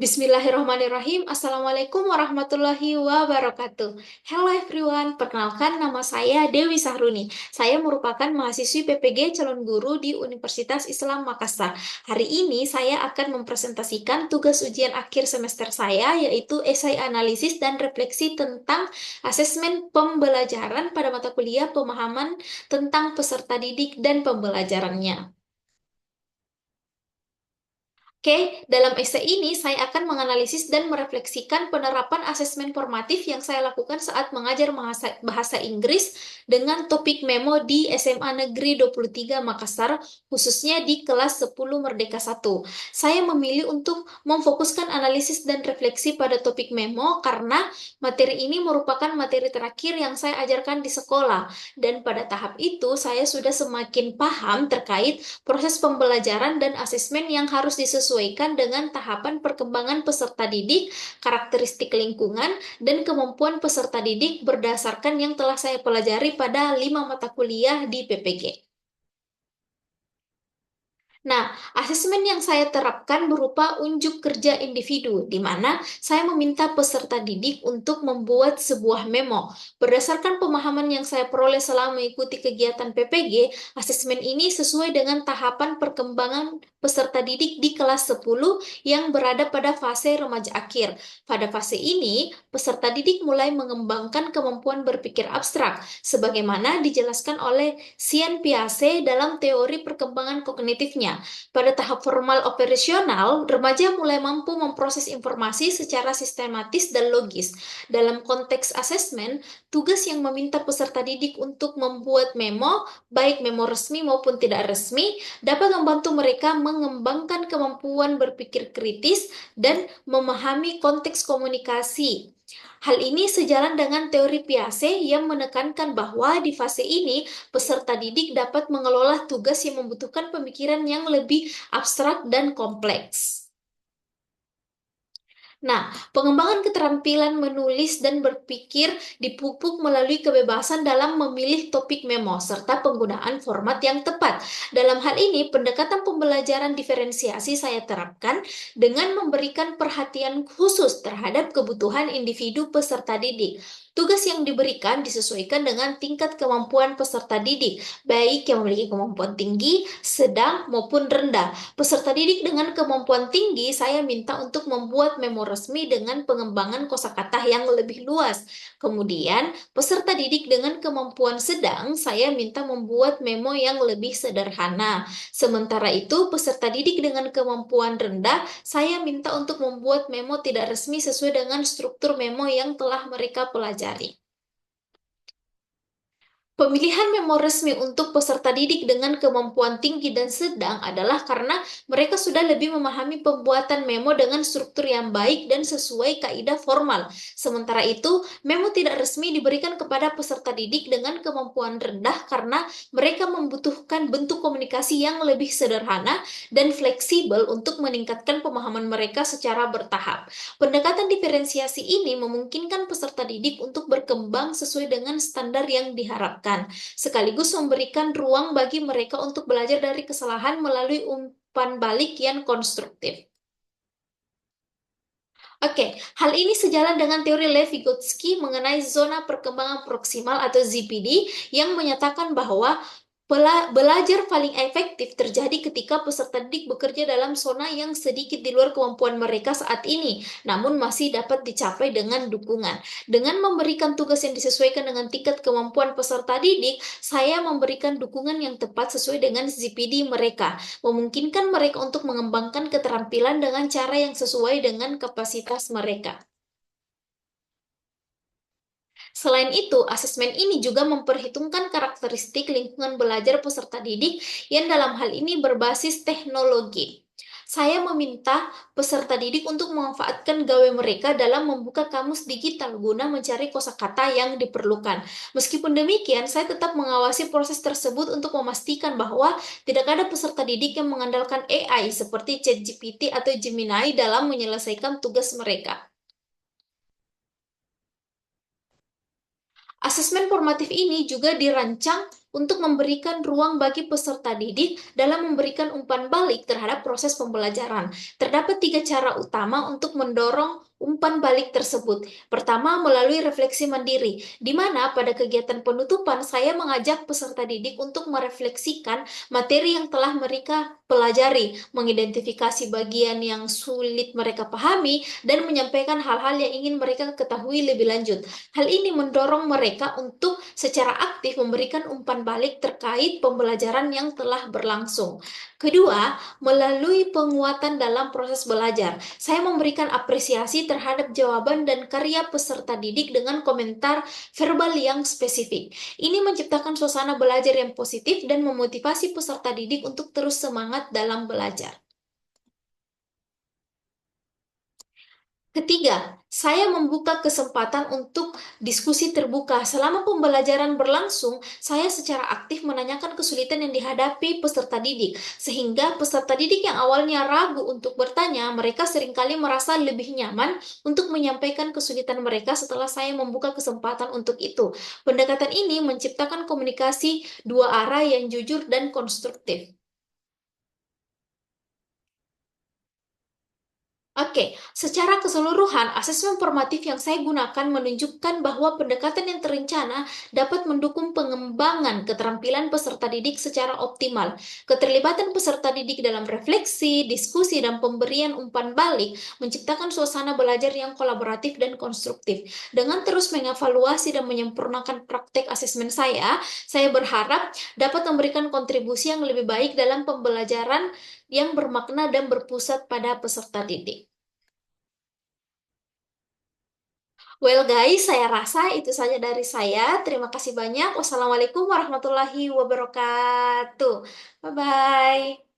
Bismillahirrahmanirrahim. Assalamualaikum warahmatullahi wabarakatuh. Hello everyone, perkenalkan nama saya Dewi Sahruni. Saya merupakan mahasiswi PPG calon guru di Universitas Islam Makassar. Hari ini saya akan mempresentasikan tugas ujian akhir semester saya, yaitu esai analisis dan refleksi tentang asesmen pembelajaran pada mata kuliah pemahaman tentang peserta didik dan pembelajarannya. Oke, dalam essay ini saya akan menganalisis dan merefleksikan penerapan asesmen formatif yang saya lakukan saat mengajar bahasa Inggris dengan topik memo di SMA Negeri 23 Makassar, khususnya di kelas 10 Merdeka 1. Saya memilih untuk memfokuskan analisis dan refleksi pada topik memo karena materi ini merupakan materi terakhir yang saya ajarkan di sekolah, dan pada tahap itu saya sudah semakin paham terkait proses pembelajaran dan asesmen yang harus disesuaikan dengan tahapan perkembangan peserta didik, karakteristik lingkungan, dan kemampuan peserta didik berdasarkan yang telah saya pelajari pada 5 mata kuliah di PPG. Nah, asesmen yang saya terapkan berupa unjuk kerja individu, di mana saya meminta peserta didik untuk membuat sebuah memo. Berdasarkan pemahaman yang saya peroleh selama mengikuti kegiatan PPG, asesmen ini sesuai dengan tahapan perkembangan peserta didik di kelas 10 yang berada pada fase remaja akhir. Pada fase ini, peserta didik mulai mengembangkan kemampuan berpikir abstrak, sebagaimana dijelaskan oleh Sian Piaget dalam teori perkembangan kognitifnya. Pada tahap formal operasional, remaja mulai mampu memproses informasi secara sistematis dan logis. Dalam konteks asesmen, tugas yang meminta peserta didik untuk membuat memo, baik memo resmi maupun tidak resmi, dapat membantu mereka mengembangkan kemampuan berpikir kritis dan memahami konteks komunikasi. Hal ini sejalan dengan teori Piaget yang menekankan bahwa di fase ini peserta didik dapat mengelola tugas yang membutuhkan pemikiran yang lebih abstrak dan kompleks. Nah, pengembangan keterampilan menulis dan berpikir dipupuk melalui kebebasan dalam memilih topik memo serta penggunaan format yang tepat. Dalam hal ini, pendekatan pembelajaran diferensiasi saya terapkan dengan memberikan perhatian khusus terhadap kebutuhan individu peserta didik. Tugas yang diberikan disesuaikan dengan tingkat kemampuan peserta didik, baik yang memiliki kemampuan tinggi, sedang, maupun rendah. Peserta didik dengan kemampuan tinggi saya minta untuk membuat memo resmi dengan pengembangan kosakata yang lebih luas. Kemudian, peserta didik dengan kemampuan sedang saya minta membuat memo yang lebih sederhana. Sementara itu, peserta didik dengan kemampuan rendah saya minta untuk membuat memo tidak resmi sesuai dengan struktur memo yang telah mereka pelajari. Pemilihan memo resmi untuk peserta didik dengan kemampuan tinggi dan sedang adalah karena mereka sudah lebih memahami pembuatan memo dengan struktur yang baik dan sesuai kaidah formal. Sementara itu, memo tidak resmi diberikan kepada peserta didik dengan kemampuan rendah karena mereka membutuhkan bentuk komunikasi yang lebih sederhana dan fleksibel untuk meningkatkan pemahaman mereka secara bertahap. Pendekatan diferensiasi ini memungkinkan peserta didik untuk berkembang sesuai dengan standar yang diharapkan, sekaligus memberikan ruang bagi mereka untuk belajar dari kesalahan melalui umpan balik yang konstruktif. Oke, hal ini sejalan dengan teori Lev-Vygotsky mengenai zona perkembangan proksimal atau ZPD yang menyatakan bahwa belajar paling efektif terjadi ketika peserta didik bekerja dalam zona yang sedikit di luar kemampuan mereka saat ini, namun masih dapat dicapai dengan dukungan. Dengan memberikan tugas yang disesuaikan dengan tingkat kemampuan peserta didik, saya memberikan dukungan yang tepat sesuai dengan ZPD mereka, memungkinkan mereka untuk mengembangkan keterampilan dengan cara yang sesuai dengan kapasitas mereka. Selain itu, asesmen ini juga memperhitungkan karakteristik lingkungan belajar peserta didik yang dalam hal ini berbasis teknologi. Saya meminta peserta didik untuk memanfaatkan gawe mereka dalam membuka kamus digital guna mencari kosakata yang diperlukan. Meskipun demikian, saya tetap mengawasi proses tersebut untuk memastikan bahwa tidak ada peserta didik yang mengandalkan AI seperti ChatGPT atau Gemini dalam menyelesaikan tugas mereka. Asesmen formatif ini juga dirancang untuk memberikan ruang bagi peserta didik dalam memberikan umpan balik terhadap proses pembelajaran. Terdapat tiga cara utama untuk mendorong umpan balik tersebut. Pertama, melalui refleksi mandiri, di mana pada kegiatan penutupan saya mengajak peserta didik untuk merefleksikan materi yang telah mereka pelajari, mengidentifikasi bagian yang sulit mereka pahami, dan menyampaikan hal-hal yang ingin mereka ketahui lebih lanjut. Hal ini mendorong mereka untuk secara aktif memberikan umpan balik terkait pembelajaran yang telah berlangsung. Kedua, melalui penguatan dalam proses belajar, saya memberikan apresiasi terhadap jawaban dan karya peserta didik dengan komentar verbal yang spesifik. Ini menciptakan suasana belajar yang positif dan memotivasi peserta didik untuk terus semangat dalam belajar. Ketiga, saya membuka kesempatan untuk diskusi terbuka. Selama pembelajaran berlangsung, saya secara aktif menanyakan kesulitan yang dihadapi peserta didik, sehingga peserta didik yang awalnya ragu untuk bertanya, mereka seringkali merasa lebih nyaman untuk menyampaikan kesulitan mereka setelah saya membuka kesempatan untuk itu. Pendekatan ini menciptakan komunikasi dua arah yang jujur dan konstruktif. Oke, secara keseluruhan, asesmen formatif yang saya gunakan menunjukkan bahwa pendekatan yang terencana dapat mendukung pengembangan keterampilan peserta didik secara optimal. Keterlibatan peserta didik dalam refleksi, diskusi, dan pemberian umpan balik menciptakan suasana belajar yang kolaboratif dan konstruktif. Dengan terus mengevaluasi dan menyempurnakan praktek asesmen saya berharap dapat memberikan kontribusi yang lebih baik dalam pembelajaran yang bermakna dan berpusat pada peserta didik. Well guys, saya rasa itu saja dari saya. Terima kasih banyak. Wassalamualaikum warahmatullahi wabarakatuh. Bye-bye.